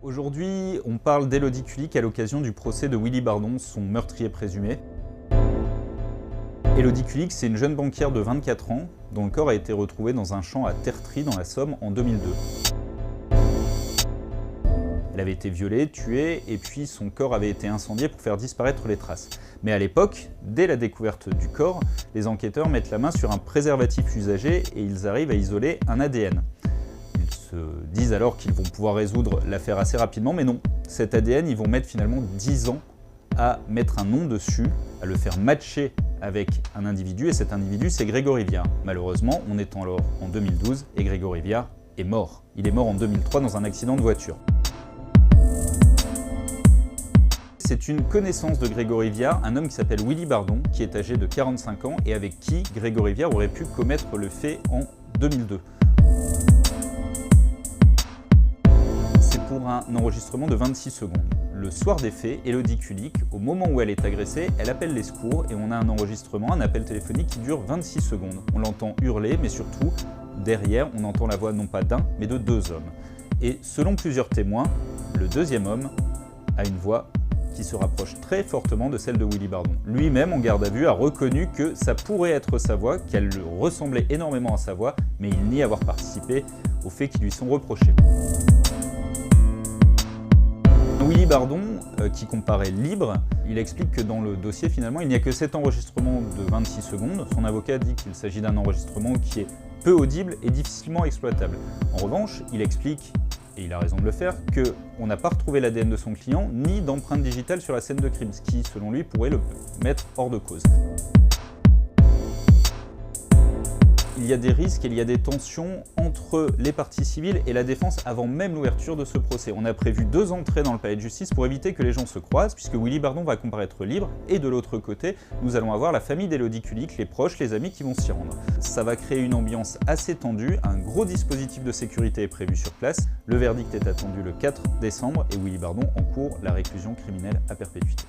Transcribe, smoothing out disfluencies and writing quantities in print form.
Aujourd'hui, on parle d'Élodie Kulik à l'occasion du procès de Willy Bardon, son meurtrier présumé. Élodie Kulik, c'est une jeune banquière de 24 ans dont le corps a été retrouvé dans un champ à Tertry dans la Somme en 2002. Elle avait été violée, tuée, et puis son corps avait été incendié pour faire disparaître les traces. Mais à l'époque, dès la découverte du corps, les enquêteurs mettent la main sur un préservatif usagé et ils arrivent à isoler un ADN. Ils se disent alors qu'ils vont pouvoir résoudre l'affaire assez rapidement, mais non. Cet ADN, ils vont mettre finalement 10 ans à mettre un nom dessus, à le faire matcher avec un individu, et cet individu, c'est Grégory Viard. Malheureusement, on est alors en 2012, et Grégory Viard est mort. Il est mort en 2003 dans un accident de voiture. C'est une connaissance de Grégory Viard, un homme qui s'appelle Willy Bardon, qui est âgé de 45 ans et avec qui Grégory Viard aurait pu commettre le fait en 2002. C'est pour un enregistrement de 26 secondes. Le soir des faits, Élodie Kulik, au moment où elle est agressée, elle appelle les secours et on a un enregistrement, un appel téléphonique qui dure 26 secondes. On l'entend hurler, mais surtout, derrière, on entend la voix non pas d'un, mais de deux hommes. Et selon plusieurs témoins, le deuxième homme a une voix qui se rapproche très fortement de celle de Willy Bardon. Lui-même, en garde à vue, a reconnu que ça pourrait être sa voix, qu'elle ressemblait énormément à sa voix, mais il nie avoir participé aux faits qui lui sont reprochés. Willy Bardon, qui comparaît libre, il explique que dans le dossier, finalement, il n'y a que cet enregistrement de 26 secondes. Son avocat dit qu'il s'agit d'un enregistrement qui est peu audible et difficilement exploitable. En revanche, il explique, et il a raison de le faire, qu'on n'a pas retrouvé l'ADN de son client, ni d'empreinte digitale sur la scène de crime, ce qui, selon lui, pourrait le mettre hors de cause. Il y a des risques et il y a des tensions entre les parties civiles et la défense avant même l'ouverture de ce procès. On a prévu 2 entrées dans le palais de justice pour éviter que les gens se croisent, puisque Willy Bardon va comparaître libre, et de l'autre côté, nous allons avoir la famille d'Élodie Kulik, les proches, les amis qui vont s'y rendre. Ça va créer une ambiance assez tendue, un gros dispositif de sécurité est prévu sur place, le verdict est attendu le 4 décembre et Willy Bardon encourt la réclusion criminelle à perpétuité.